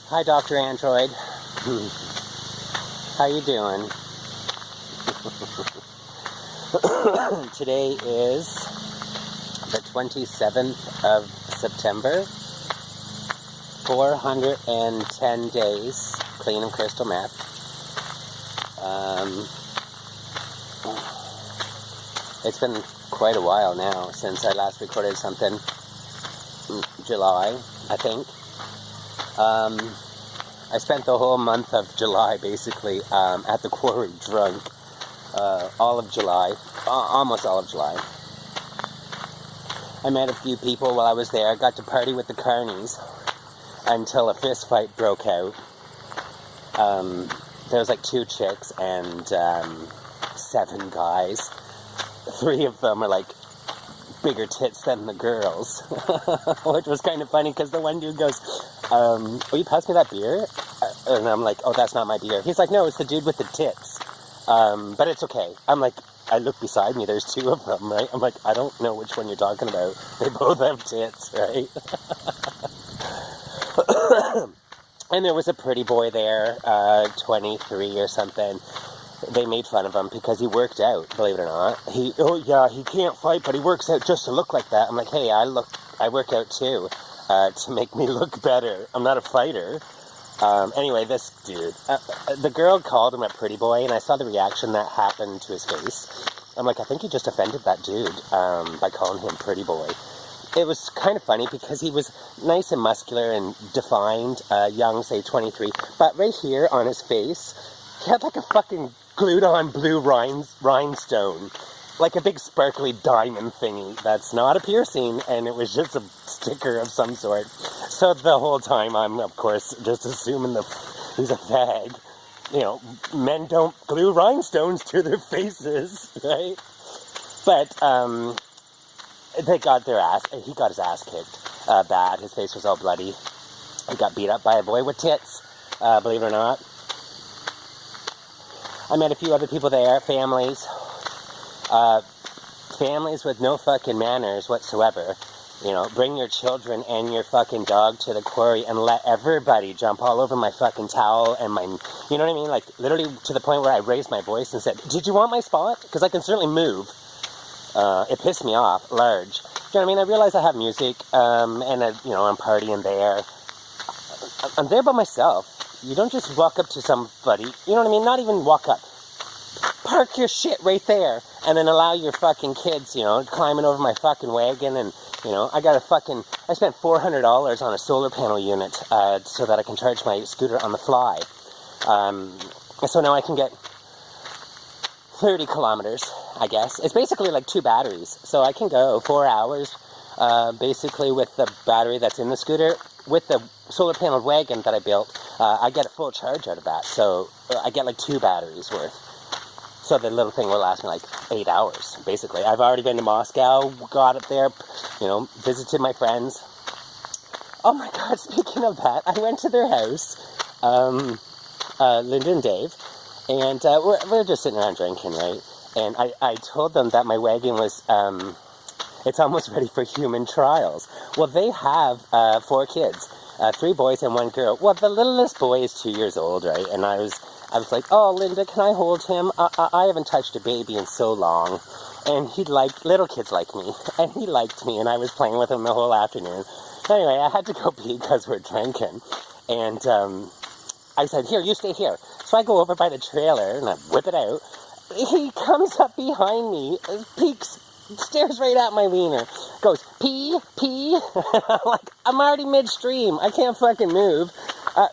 Hi, Dr. Android. How you doing? Today is the 27th of September. 410 days clean of crystal meth. It's been quite a while now since I last recorded something. July, I think. I spent the whole month of July basically at the quarry drunk. All of July, almost all of July. I met a few people while I was there. I got to party with the carnies until a fist fight broke out. There was like 2 chicks and 7 guys. 3 of them are like bigger tits than the girls, which was kind of funny because the one dude goes, will you pass me that beer? And I'm like, oh, that's not my beer. He's like, no, it's the dude with the tits. But it's okay. I'm like, I look beside me, there's 2 of them, right? I'm like, I don't know which one you're talking about. They both have tits, right? And there was a pretty boy there, 23 or something. They made fun of him because he worked out, believe it or not. He can't fight, but he works out just to look like that. I'm like, hey, I work out too, to make me look better. I'm not a fighter. Anyway, this dude, the girl called him a pretty boy, and I saw the reaction that happened to his face. I'm like, I think you just offended that dude, by calling him pretty boy. It was kind of funny because he was nice and muscular and defined, young, say 23, but right here on his face, he had like a fucking glued-on blue rhinestone, like a big sparkly diamond thingy. That's not a piercing, and it was just a sticker of some sort. So the whole time I'm, of course, just assuming he's a fag. You know, men don't glue rhinestones to their faces, right? But, he got his ass kicked, bad. His face was all bloody. He got beat up by a boy with tits, believe it or not. I met a few other people there, families with no fucking manners whatsoever. You know, bring your children and your fucking dog to the quarry and let everybody jump all over my fucking towel and you know what I mean? Like, literally to the point where I raised my voice and said, did you want my spot? Because I can certainly move. It pissed me off, large. Do you know what I mean? I realized I have music, and I'm partying there. I'm there by myself. You don't just walk up to somebody, you know what I mean? Not even walk up. Park your shit right there, and then allow your fucking kids, climbing over my fucking wagon, and, I spent $400 on a solar panel unit, so that I can charge my scooter on the fly. So now I can get 30 kilometers, I guess. It's basically like 2 batteries, so I can go 4 hours, basically with the battery that's in the scooter. With the solar panel wagon that I built, I get a full charge out of that, so I get like 2 batteries worth. So the little thing will last me like 8 hours, basically. I've already been to Moscow, got up there, visited my friends. Oh my god, speaking of that, I went to their house, Linda and Dave, and we're just sitting around drinking, right? And I told them that my wagon was, it's almost ready for human trials. Well, they have 4 kids, 3 boys and 1 girl. Well, the littlest boy is 2 years old, right? And I was like, oh, Linda, can I hold him? I haven't touched a baby in so long. And little kids like me. And he liked me, and I was playing with him the whole afternoon. Anyway, I had to go pee because we're drinking. And I said, here, you stay here. So I go over by the trailer, and I whip it out. He comes up behind me, peeks, stares right at my wiener, goes, pee, pee. I'm already midstream. I can't fucking move.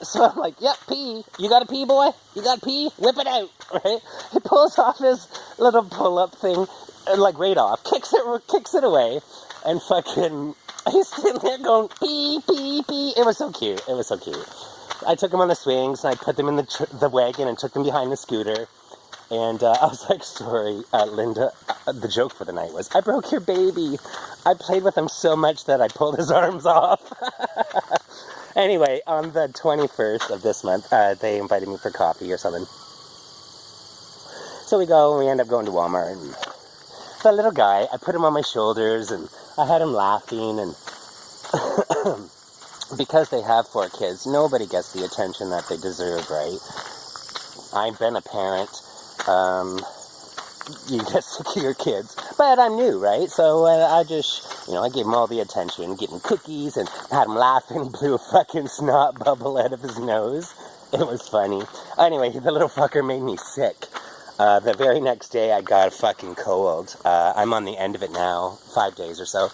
So I'm like, yep, pee. You got to pee, boy? You got to pee? Whip it out, right? He pulls off his little pull-up thing, right off, kicks it away, and fucking, he's sitting there going, pee, pee, pee. It was so cute. I took him on the swings, and I put them in the wagon and took them behind the scooter. And I was like, sorry, Linda, the joke for the night was, I broke your baby. I played with him so much that I pulled his arms off. Anyway, on the 21st of this month, they invited me for coffee or something. So we go, and we end up going to Walmart. And the little guy, I put him on my shoulders, and I had him laughing, and because they have 4 kids, nobody gets the attention that they deserve, right? I've been a parent. You get sick of your kids. But I'm new, right? So I just, I gave him all the attention, gave him cookies and had him laughing, blew a fucking snot bubble out of his nose. It was funny. Anyway, the little fucker made me sick. The very next day, I got a fucking cold. I'm on the end of it now, 5 days or so.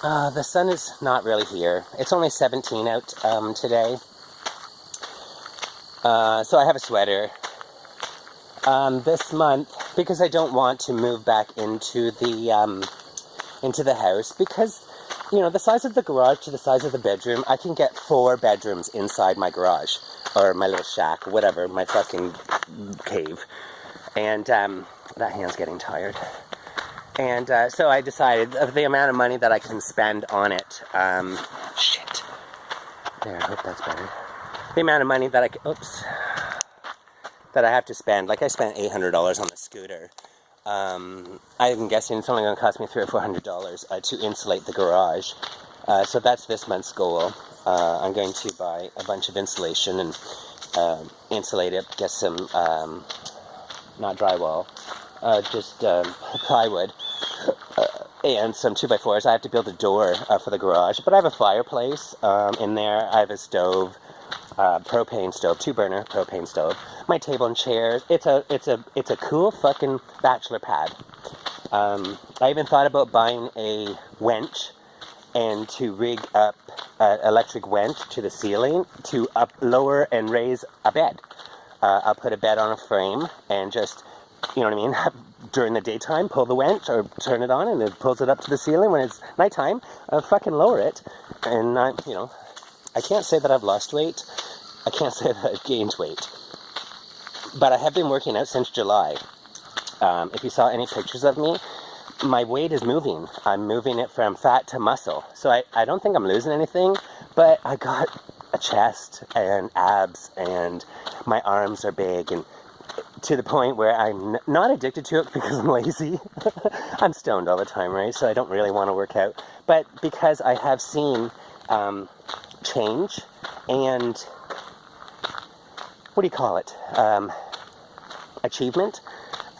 The sun is not really here. It's only 17 out today. So I have a sweater. This month, because I don't want to move back into the house, because, the size of the garage to the size of the bedroom, I can get 4 bedrooms inside my garage, or my little shack, whatever, my fucking cave. And, that hand's getting tired. And, so I decided the amount of money that I can spend on it, shit. There, I hope that's better. The amount of money that that I have to spend, like I spent $800 on the scooter. I'm guessing it's only going to cost me $300 or $400 to insulate the garage. So that's this month's goal. I'm going to buy a bunch of insulation and insulate it, get some, not drywall, just plywood, and some 2x4s. I have to build a door for the garage, but I have a fireplace in there. I have a stove. Propane stove, 2-burner propane stove. My table and chairs. It's a cool fucking bachelor pad. I even thought about buying a wench and to rig up an electric wench to the ceiling to lower and raise a bed. I'll put a bed on a frame and just, during the daytime, pull the wench or turn it on and it pulls it up to the ceiling. When it's nighttime, I'll fucking lower it. And, I can't say that I've lost weight. I can't say that I've gained weight. But I have been working out since July. If you saw any pictures of me, my weight is moving. I'm moving it from fat to muscle. So I don't think I'm losing anything, but I got a chest and abs and my arms are big, and to the point where I'm not addicted to it because I'm lazy. I'm stoned all the time, right? So I don't really want to work out. But because I have seen change and achievement,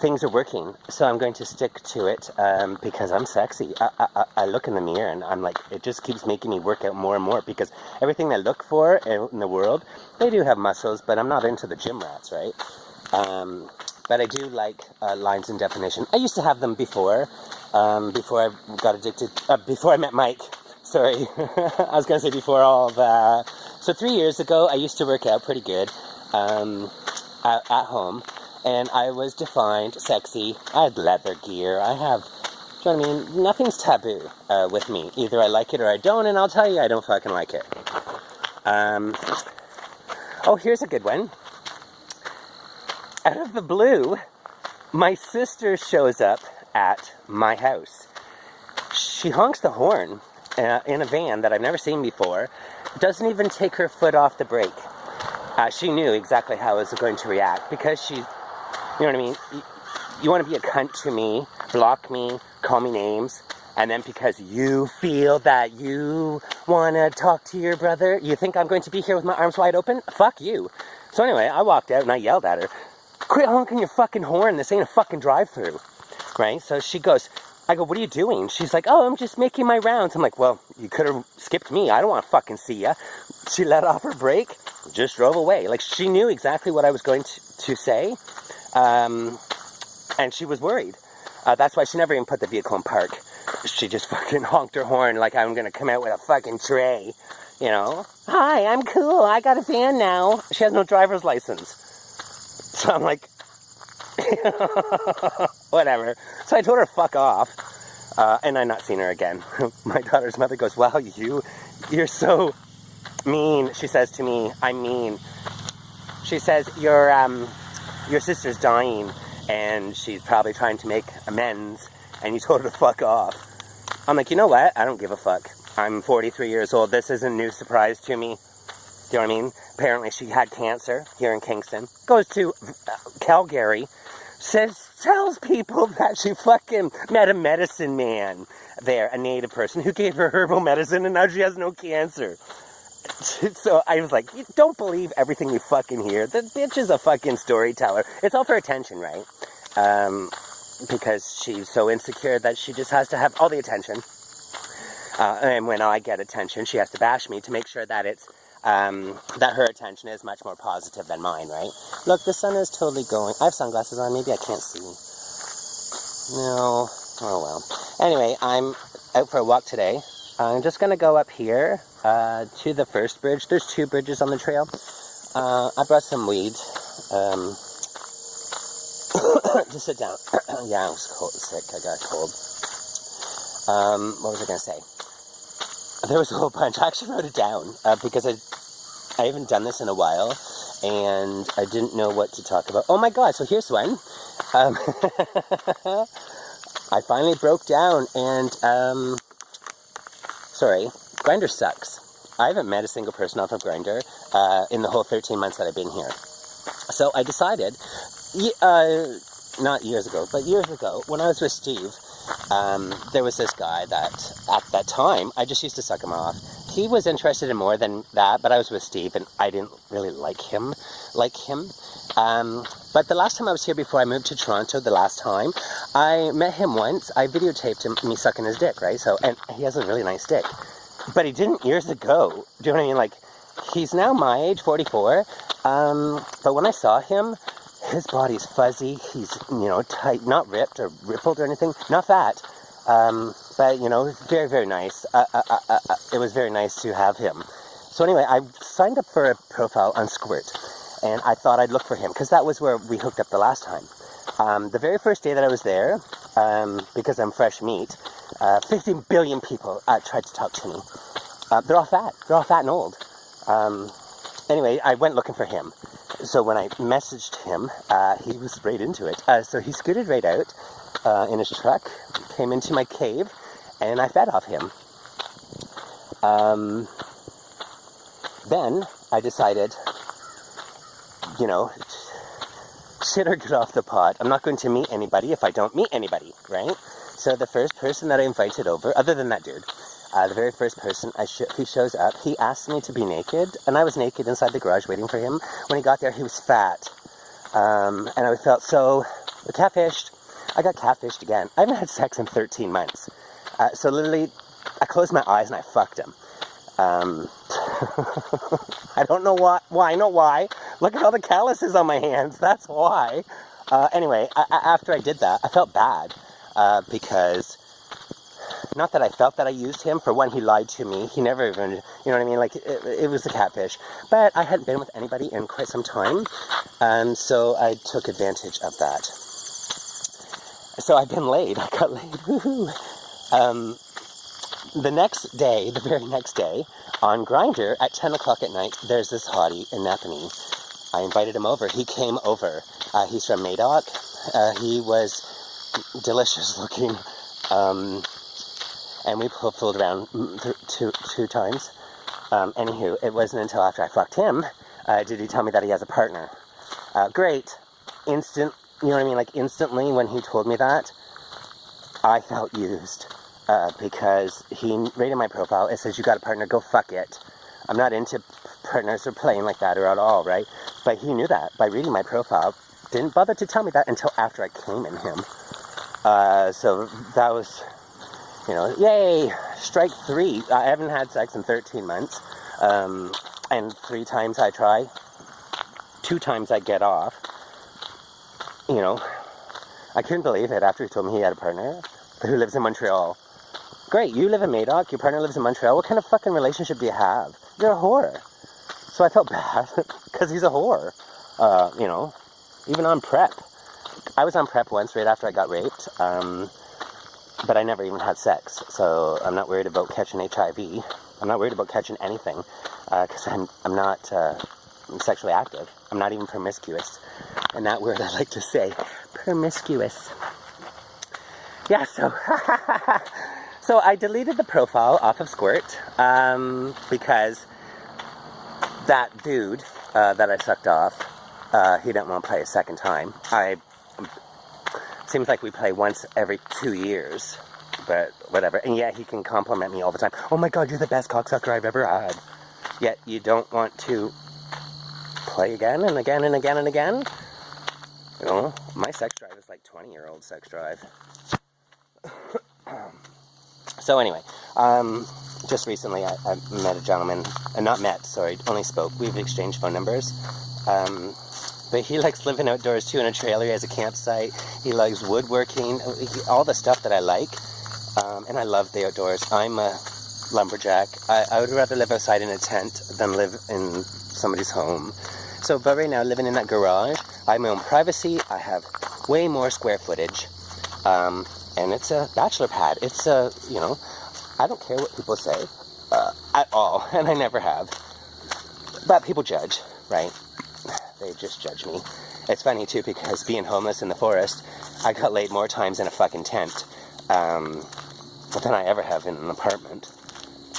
things are working, so I'm going to stick to it because I'm sexy. I look in the mirror and I'm like, it just keeps making me work out more and more, because everything I look for in the world, they do have muscles, but I'm not into the gym rats, right? But I do like lines and definition. I used to have them before I got addicted, before I met Mike. Sorry, I was going to say before all that. So 3 years ago, I used to work out pretty good at home, and I was defined sexy. I had leather gear. I have, do you know what I mean? Nothing's taboo with me. Either I like it or I don't, and I'll tell you I don't fucking like it. Oh, here's a good one. Out of the blue, my sister shows up at my house. She honks the horn in a van that I've never seen before. Doesn't even take her foot off the brake. She knew exactly how I was going to react, because she, you know what I mean? You want to be a cunt to me, block me, call me names, and then because you feel that you want to talk to your brother, you think I'm going to be here with my arms wide open? Fuck you. So anyway, I walked out and I yelled at her, quit honking your fucking horn, this ain't a fucking drive-through, right? So she goes, I go, what are you doing? She's like, oh, I'm just making my rounds. I'm like, well, you could have skipped me. I don't want to fucking see ya. She let off her brake, just drove away. Like, she knew exactly what I was going to say, and she was worried. That's why she never even put the vehicle in park. She just fucking honked her horn like I'm going to come out with a fucking tray, Hi, I'm cool. I got a van now. She has no driver's license. So I'm like, whatever. So I told her to fuck off, and I've not seen her again. My daughter's mother goes, wow, you're so mean. She says to me, I'm mean. She says, your sister's dying, and she's probably trying to make amends, and you told her to fuck off. I'm like, you know what? I don't give a fuck. I'm 43 years old. This isn't a new surprise to me. Do you know what I mean? Apparently she had cancer here in Kingston. Goes to Calgary. Tells people that she fucking met a medicine man there, a native person, who gave her herbal medicine, and now she has no cancer. So I was like, you don't believe everything you fucking hear. The bitch is a fucking storyteller. It's all for attention, right? Because she's so insecure that she just has to have all the attention. And when I get attention, she has to bash me to make sure that it's that her attention is much more positive than mine, right? Look, the sun is totally going. I have sunglasses on. Maybe I can't see. No. Oh, well. Anyway, I'm out for a walk today. I'm just going to go up here to the first bridge. There's 2 bridges on the trail. I brought some weed to sit down. Yeah, I was sick. I got a cold. What was I going to say? There was a whole bunch. I actually wrote it down because I haven't done this in a while, and I didn't know what to talk about. Oh my god, so here's one. I finally broke down, and, sorry, Grindr sucks. I haven't met a single person off of Grindr in the whole 13 months that I've been here. So I decided, not years ago, but years ago, when I was with Steve, there was this guy that, at that time, I just used to suck him off. He was interested in more than that, but I was with Steve, and I didn't really like him. But the last time I was here before I moved to Toronto, the last time, I met him once. I videotaped him, me sucking his dick, right? So, and he has a really nice dick. But he didn't years ago. Do you know what I mean? Like, he's now my age, 44. But when I saw him, his body's fuzzy. He's, you know, tight, not ripped or rippled or anything. Not fat. But, you know, very, very nice. It was very nice to have him. So anyway, I signed up for a profile on Squirt. And I thought I'd look for him, because that was where we hooked up the last time. The very first day that I was there, because I'm fresh meat, 15 billion people tried to talk to me. They're all fat. They're all fat and old. Anyway, I went looking for him. So when I messaged him, he was right into it. So he scooted right out in his truck, came into my cave, and I fed off him. Then I decided, you know, shit or get off the pot. I'm not going to meet anybody if I don't meet anybody, right? So the first person that I invited over, other than that dude, the very first person he shows up, he asked me to be naked, and I was naked inside the garage waiting for him. When he got there, he was fat, and I felt so catfished. I got catfished again. I haven't had sex in 13 months. So literally, I closed my eyes and I fucked him. I don't know why. I know why. Look at all the calluses on my hands. That's why. Anyway, after I did that, I felt bad. Because, not that I felt that I used him. For one, he lied to me. He never even, you know what I mean? Like, it was a catfish. But I hadn't been with anybody in quite some time. So I took advantage of that. So I've been laid. I got laid. Woohoo. The next day, the very next day, on Grindr, at 10 o'clock at night, there's this hottie in Napanee. I invited him over. He came over. He's from Madoc. He was delicious looking. And we fooled around two times. Anywho, it wasn't until after I fucked him did he tell me that he has a partner. Great. You know what I mean? Like, instantly when he told me that, I felt used. Because he rated my profile. It says, you got a partner, go fuck it. I'm not into partners or playing like that or at all, right? But he knew that by reading my profile. Didn't bother to tell me that until after I came in him. So that was, you know, yay, strike 3. I haven't had sex in 13 months. And 3 times I try. 2 times I get off. You know, I couldn't believe it after he told me he had a partner who lives in Montreal. Great, you live in Madoc, your partner lives in Montreal. What kind of fucking relationship do you have? You're a whore. So I felt bad, because he's a whore. You know, even on PrEP. I was on PrEP once, right after I got raped, but I never even had sex. So I'm not worried about catching HIV. I'm not worried about catching anything, because I'm not sexually active. I'm not even promiscuous. And that word I like to say, promiscuous. Yeah, so I deleted the profile off of Squirt, because that dude that I sucked off, he didn't want to play a second time. Seems like we play once every 2 years, but whatever. And yeah, he can compliment me all the time. Oh my god, you're the best cocksucker I've ever had. yet you don't want to play again and again and again and again. You know, my sex drive is like 20-year-old sex drive. So anyway, just recently I met a gentleman, not met, sorry, only spoke. We've exchanged phone numbers. But he likes living outdoors too in a trailer. He has a campsite. He likes woodworking, all the stuff that I like. And I love the outdoors. I'm a lumberjack. I would rather live outside in a tent than live in somebody's home. So, but right now, living in that garage, I have my own privacy. I have way more square footage. And it's a bachelor pad. It's a, you know, I don't care what people say at all. And I never have. But people judge, right? They just judge me. It's funny, too, because being homeless in the forest, I got laid more times in a fucking tent than I ever have in an apartment,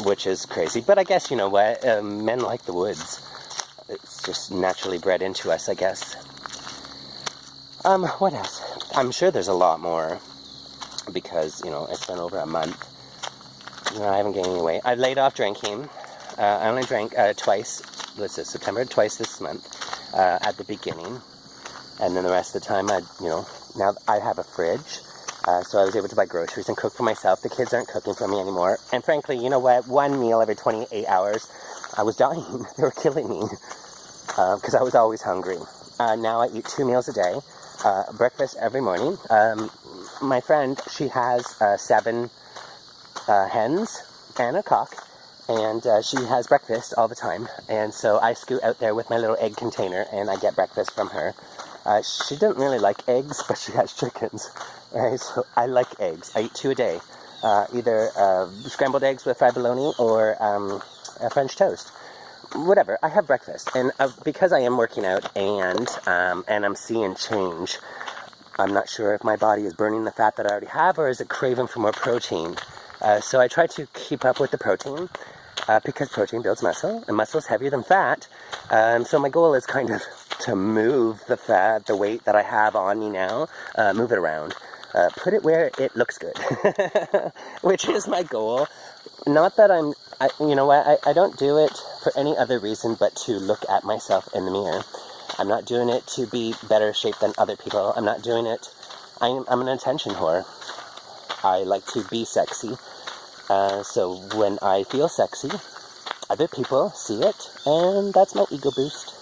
which is crazy. But I guess, you know what, men like the woods. It's just naturally bred into us, I guess. What else? I'm sure there's a lot more, because, you know, it's been over a month. You know, I haven't gained any weight. I laid off drinking. I only drank twice, what's this, September? Twice this month, at the beginning. And then the rest of the time, now I have a fridge. So I was able to buy groceries and cook for myself. The kids aren't cooking for me anymore. And frankly, you know what? One meal every 28 hours, I was dying. They were killing me. Because I was always hungry. Now I eat 2 meals a day. Breakfast every morning. My friend, she has 7 hens and a cock. And she has breakfast all the time. And so I scoot out there with my little egg container and I get breakfast from her. She doesn't really like eggs, but she has chickens. Right? So I like eggs. I eat 2 a day. Either scrambled eggs with fried bologna or a French toast. Whatever. I have breakfast. And because I am working out and I'm seeing change, I'm not sure if my body is burning the fat that I already have or is it craving for more protein. So I try to keep up with the protein because protein builds muscle and muscle is heavier than fat. So my goal is kind of to move the fat, the weight that I have on me now, move it around. Put it where it looks good, which is my goal. Not that you know what, I don't do it for any other reason but to look at myself in the mirror. I'm not doing it to be better shape than other people. I'm not doing it, I'm an attention whore. I like to be sexy. So when I feel sexy, other people see it, and that's my ego boost.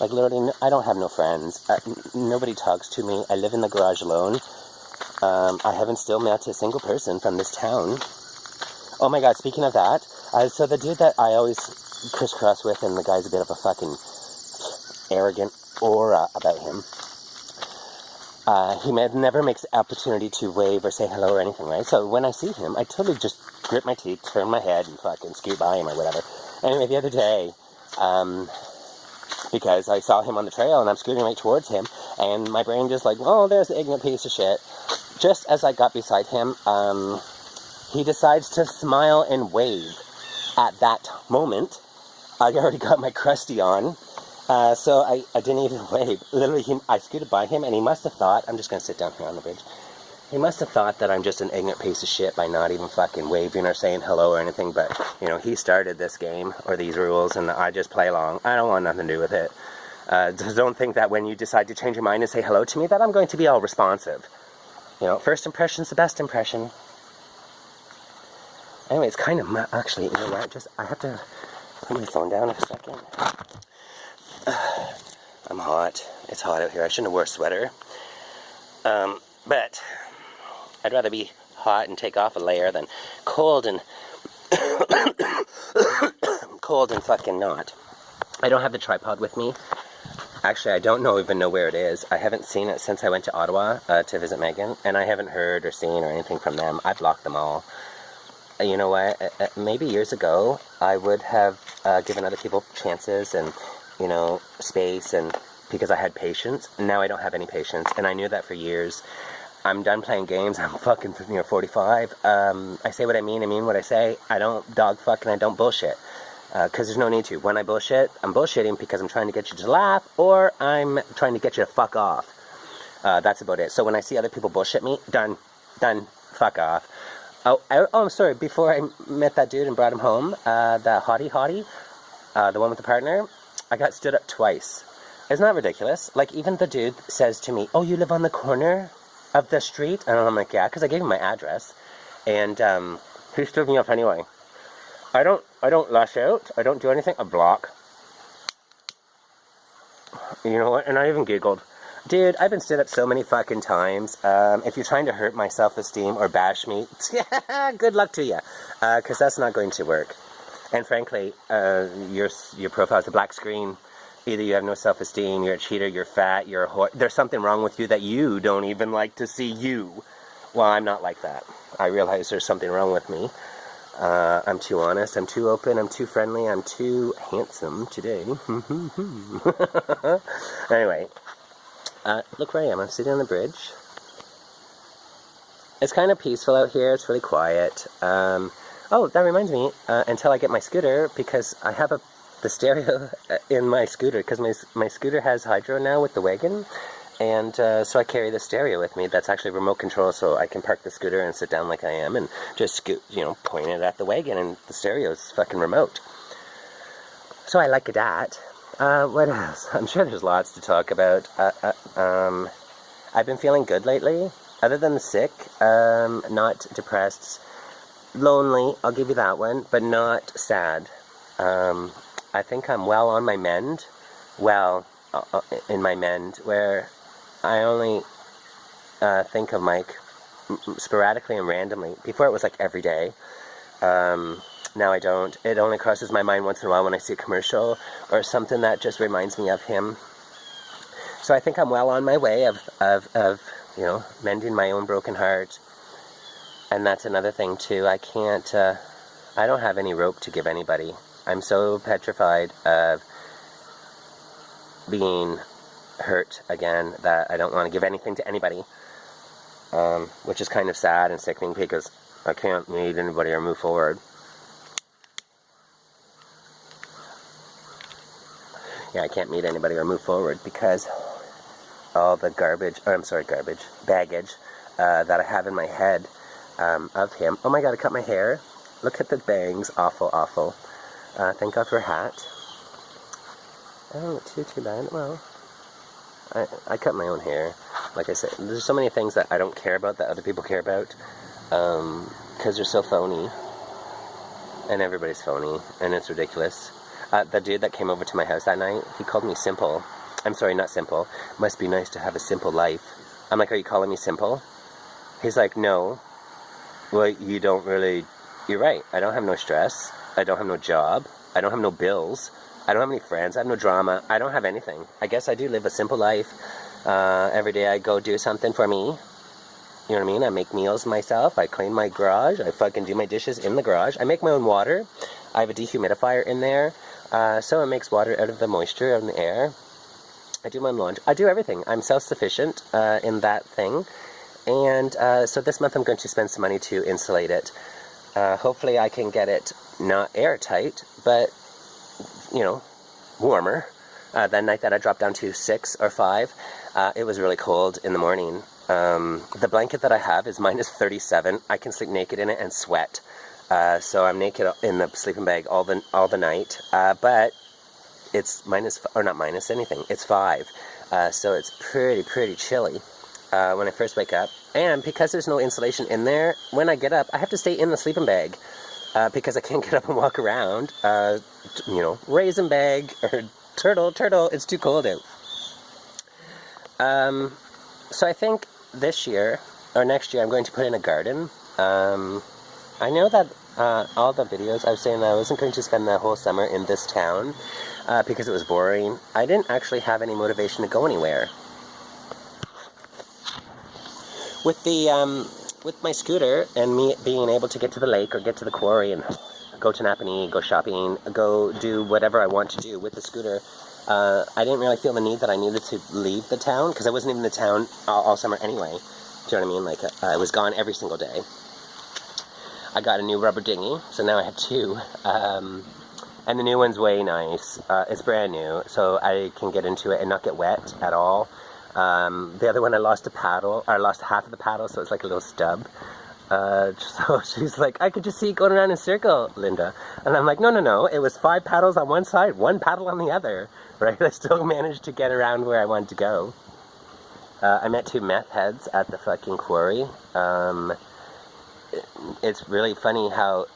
Like literally, I don't have no friends. Nobody talks to me. I live in the garage alone. I haven't still met a single person from this town. Oh my god, speaking of that, so the dude that I always crisscross with, and the guy's a bit of a fucking arrogant aura about him. He never makes opportunity to wave or say hello or anything, right? So when I see him, I totally just grit my teeth, turn my head, and fucking scoot by him or whatever. Anyway, the other day, because I saw him on the trail and I'm scooting right towards him, and my brain just like, oh, there's the ignorant piece of shit. Just as I got beside him, he decides to smile and wave. At that moment, I already got my crusty on. So I didn't even wave. Literally, I scooted by him, and he must have thought, I'm just going to sit down here on the bridge. He must have thought that I'm just an ignorant piece of shit by not even fucking waving or saying hello or anything, but, you know, he started this game, or these rules, and I just play along. I don't want nothing to do with it. Don't think that when you decide to change your mind and say hello to me, that I'm going to be all responsive. You know, first impression's the best impression. Anyway, it's kind of, actually, you know what, I have to put my phone down for a second. I'm hot. It's hot out here. I shouldn't have worn a sweater. But I'd rather be hot and take off a layer than cold and cold and fucking not. I don't have the tripod with me. Actually, I don't even know where it is. I haven't seen it since I went to Ottawa to visit Megan, and I haven't heard or seen or anything from them. I blocked them all. You know what? Maybe years ago, I would have given other people chances and, you know, space, and because I had patience. Now I don't have any patience, and I knew that for years. I'm done playing games. I'm fucking 45. I say what I mean what I say. I don't dog fuck and I don't bullshit. Because there's no need to. When I bullshit, I'm bullshitting because I'm trying to get you to laugh, or I'm trying to get you to fuck off. That's about it. So when I see other people bullshit me, done, fuck off. Oh, I'm sorry, before I met that dude and brought him home, that hottie, the one with the partner, I got stood up twice. Isn't that ridiculous? Like, even the dude says to me, oh, you live on the corner of the street? And I'm like, yeah, because I gave him my address. And he stood me up anyway. I don't lash out. I don't do anything. I block. You know what? And I even giggled. Dude, I've been stood up so many fucking times. If you're trying to hurt my self-esteem or bash me, good luck to you. Because that's not going to work. And frankly, your profile's a black screen. Either you have no self-esteem, you're a cheater, you're fat, you're a whore. There's something wrong with you that you don't even like to see you. Well, I'm not like that. I realize there's something wrong with me. I'm too honest, I'm too open, I'm too friendly, I'm too handsome today. Anyway, look where I am. I'm sitting on the bridge. It's kind of peaceful out here. It's really quiet. Oh, that reminds me, until I get my scooter, because I have the stereo in my scooter, because my scooter has hydro now with the wagon, and so I carry the stereo with me. That's actually remote control, so I can park the scooter and sit down like I am, and just scoot, point it at the wagon, and the stereo's fucking remote. So I like that. What else? I'm sure there's lots to talk about. I've been feeling good lately, other than the sick, not depressed, lonely, I'll give you that one, but not sad. I think I'm well on my mend, in my mend, where I only think of Mike sporadically and randomly. Before it was like every day. Now I don't. It only crosses my mind once in a while when I see a commercial or something that just reminds me of him. So I think I'm well on my way of mending my own broken heart. And that's another thing too. I don't have any rope to give anybody. I'm so petrified of being hurt again that I don't want to give anything to anybody. Which is kind of sad and sickening because I can't meet anybody or move forward. Yeah, I can't meet anybody or move forward because all the baggage that I have in my head of him. Oh my god, I cut my hair. Look at the bangs. Awful, awful. Thank God for a hat. I don't look too bad. Well, I cut my own hair. Like I said, there's so many things that I don't care about that other people care about. Because they're so phony. And everybody's phony. And it's ridiculous. The dude that came over to my house that night, he called me simple. I'm sorry, not simple. Must be nice to have a simple life. I'm like, are you calling me simple? He's like, no. Well, you don't really... You're right. I don't have no stress. I don't have no job. I don't have no bills. I don't have any friends. I have no drama. I don't have anything. I guess I do live a simple life. Every day I go do something for me. You know what I mean? I make meals myself. I clean my garage. I fucking do my dishes in the garage. I make my own water. I have a dehumidifier in there. So it makes water out of the moisture in the air. I do my own laundry. I do everything. I'm self-sufficient in that thing. And so this month I'm going to spend some money to insulate it. Hopefully I can get it not airtight, but, warmer. That night that I dropped down to 6 or 5, it was really cold in the morning. The blanket that I have is minus 37. I can sleep naked in it and sweat. So I'm naked in the sleeping bag all the night. But it's not minus anything. It's 5. So it's pretty chilly when I first wake up. And because there's no insulation in there, when I get up, I have to stay in the sleeping bag. Because I can't get up and walk around. Raisin bag or turtle, it's too cold out. So I think this year, or next year, I'm going to put in a garden. I know that all the videos I was saying that I wasn't going to spend the whole summer in this town because it was boring. I didn't actually have any motivation to go anywhere. With my scooter and me being able to get to the lake or get to the quarry and go to Napanee, go shopping, go do whatever I want to do with the scooter, I didn't really feel the need that I needed to leave the town because I wasn't even in the town all summer anyway. Do you know what I mean? Like, I was gone every single day. I got a new rubber dinghy, so now I have 2. And the new one's way nice. It's brand new, so I can get into it and not get wet at all. The other one I lost half of the paddle, so it's like a little stub. So she's like, I could just see you going around in a circle, Linda. And I'm like, no. It was 5 paddles on one side, 1 paddle on the other. Right? I still managed to get around where I wanted to go. I met 2 meth heads at the fucking quarry. It's really funny how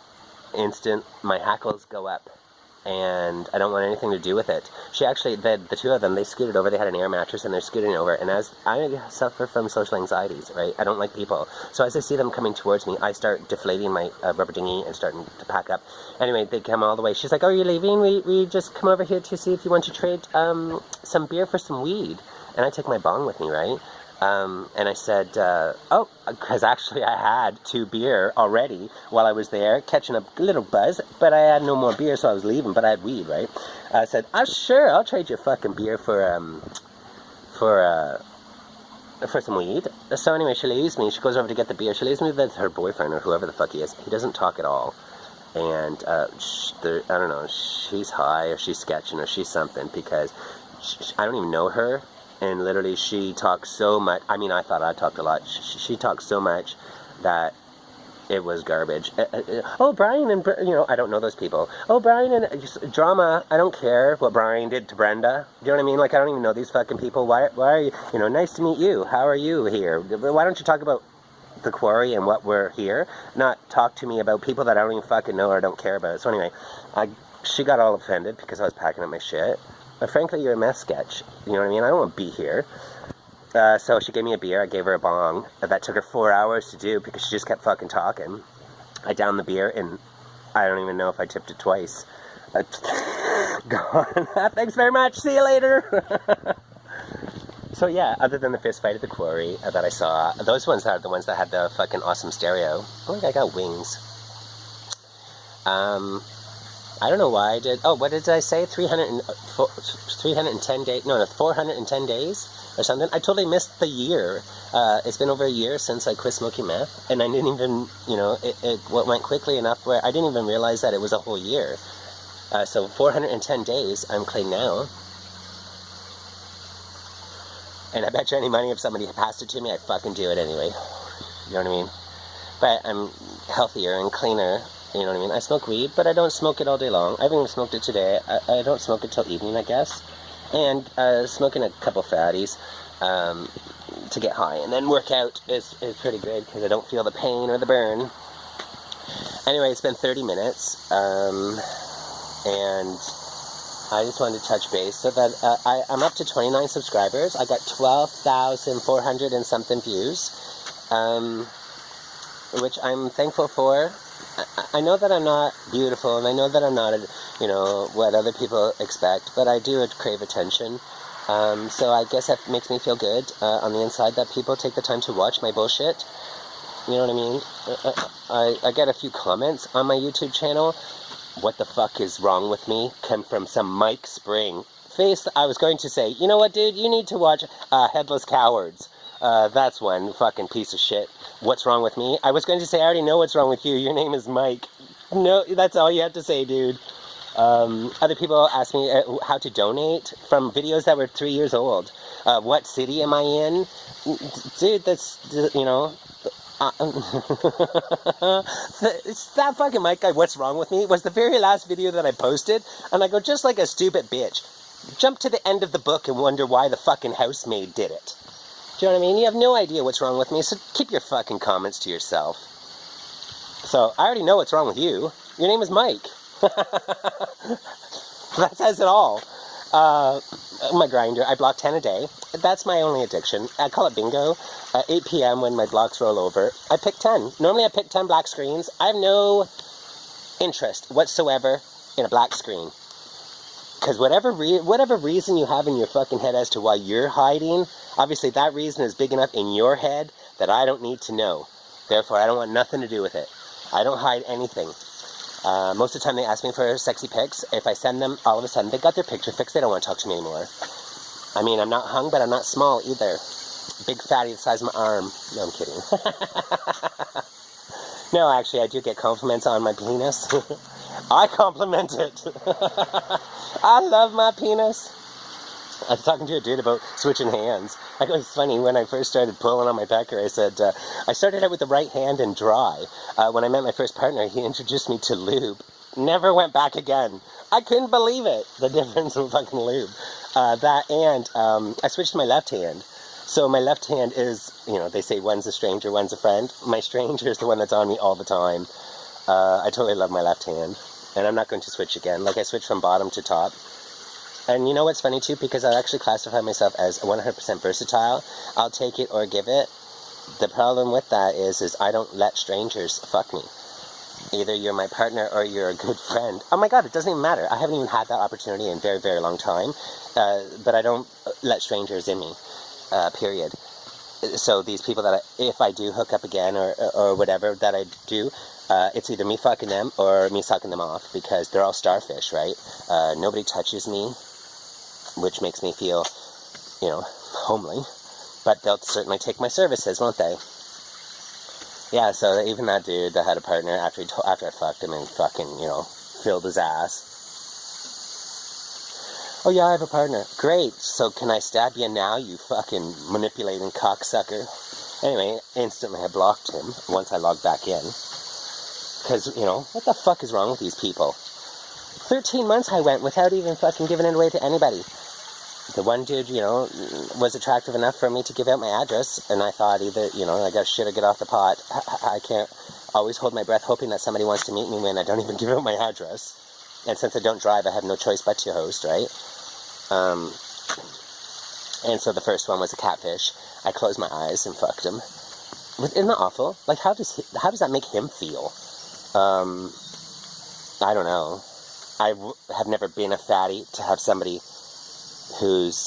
instant my hackles go up. And I don't want anything to do with it. She actually, the 2 of them, they scooted over. They had an air mattress, and they're scooting over. And as I suffer from social anxieties, right? I don't like people. So as I see them coming towards me, I start deflating my rubber dinghy and starting to pack up. Anyway, they come all the way. She's like, oh, are you leaving? We just come over here to see if you want to trade some beer for some weed. And I took my bong with me, right? And I said, oh, because actually I had 2 beer already while I was there, catching a little buzz, but I had no more beer, so I was leaving, but I had weed, right? I said, oh, sure, I'll trade your fucking beer for some weed. So anyway, she leaves me, she goes over to get the beer, she leaves me with her boyfriend, or whoever the fuck he is. He doesn't talk at all. And, I don't know, she's high, or she's sketching, or she's something, because I don't even know her. And literally, she talks so much. I mean, I thought I talked a lot. She talks so much that it was garbage. Oh, Brian and, I don't know those people. Oh, Brian and drama. I don't care what Brian did to Brenda. Do you know what I mean? Like, I don't even know these fucking people. Why are you, nice to meet you. How are you here? Why don't you talk about the quarry and what we're here? Not talk to me about people that I don't even fucking know or don't care about. So anyway, she got all offended because I was packing up my shit. But frankly, you're a mess sketch. You know what I mean? I don't want to be here. So she gave me a beer. I gave her a bong. That took her 4 hours to do because she just kept fucking talking. I downed the beer, and I don't even know if I tipped it twice. Gone. Thanks very much. See you later. So yeah, other than the fist fight at the quarry that I saw, those ones are the ones that had the fucking awesome stereo. Oh, I got wings. I don't know why I did. Oh, what did I say? 310 days? No, 410 days or something. I totally missed the year. It's been over a year since I quit smoking meth, and I didn't even, it went quickly enough where I didn't even realize that it was a whole year. So 410 days I'm clean now. And I bet you any money if somebody passed it to me, I'd fucking do it anyway. You know what I mean? But I'm healthier and cleaner. You know what I mean? I smoke weed, but I don't smoke it all day long. I haven't even smoked it today. I don't smoke it till evening, I guess. And smoking a couple fatties to get high. And then work out is pretty good because I don't feel the pain or the burn. Anyway, it's been 30 minutes. And I just wanted to touch base so that I'm up to 29 subscribers. I got 12,400 and something views, which I'm thankful for. I know that I'm not beautiful, and I know that I'm not, what other people expect, but I do crave attention. So I guess that makes me feel good on the inside that people take the time to watch my bullshit. You know what I mean? I get a few comments on my YouTube channel. What the fuck is wrong with me? Come from some Mike Spring face. I was going to say, you know what, dude? You need to watch Headless Cowards. That's one fucking piece of shit. What's wrong with me? I was going to say, I already know what's wrong with you. Your name is Mike. No, that's all you have to say, dude. Other people ask me how to donate from videos that were 3 years old. What city am I in? Dude, that's, that fucking Mike guy, what's wrong with me, was the very last video that I posted, and I go, just like a stupid bitch. Jump to the end of the book and wonder why the fucking housemaid did it. Do you know what I mean? You have no idea what's wrong with me, so keep your fucking comments to yourself. So, I already know what's wrong with you. Your name is Mike. That says it all. My grinder, I block 10 a day. That's my only addiction. I call it bingo. 8 p.m. when my blocks roll over, I pick 10. Normally I pick 10 black screens. I have no interest whatsoever in a black screen. Because whatever reason you have in your fucking head as to why you're hiding, obviously that reason is big enough in your head that I don't need to know. Therefore, I don't want nothing to do with it. I don't hide anything. Most of the time they ask me for sexy pics. If I send them, all of a sudden they got their picture fixed. They don't want to talk to me anymore. I mean, I'm not hung, but I'm not small either. Big fatty the size of my arm. No, I'm kidding. No, actually, I do get compliments on my penis. I compliment it. I love my penis. I was talking to a dude about switching hands. It was funny, when I first started pulling on my pecker, I said, I started out with the right hand and dry. When I met my first partner, he introduced me to lube. Never went back again. I couldn't believe it, the difference in fucking lube. That and I switched to my left hand. So my left hand is, you know, they say one's a stranger, one's a friend. My stranger is the one that's on me all the time. I totally love my left hand. And I'm not going to switch again. Like, I switched from bottom to top. And you know what's funny too? Because I actually classify myself as 100% versatile. I'll take it or give it. The problem with that is I don't let strangers fuck me. Either you're my partner or you're a good friend. Oh my god, it doesn't even matter. I haven't even had that opportunity in a very, very long time. But I don't let strangers in me. Period. So these people that if I do hook up again or whatever that I do, it's either me fucking them or me sucking them off, because they're all starfish, right? Nobody touches me, which makes me feel, you know, homely. But they'll certainly take my services, won't they? Yeah, so even that dude that had a partner, after I fucked him and fucking, you know, filled his ass. Oh yeah, I have a partner. Great, so can I stab you now, you fucking manipulating cocksucker? Anyway, instantly I blocked him once I logged back in. Because, you know, what the fuck is wrong with these people? 13 months I went without even fucking giving it away to anybody. The one dude, you know, was attractive enough for me to give out my address, and I thought either, you know, I got shit or get off the pot. I can't always hold my breath hoping that somebody wants to meet me when I don't even give out my address. And since I don't drive, I have no choice but to host, right? And so the first one was a catfish. I closed my eyes and fucked him. Isn't that awful? Like, how does that make him feel? I don't know. I have never been a fatty to have somebody who's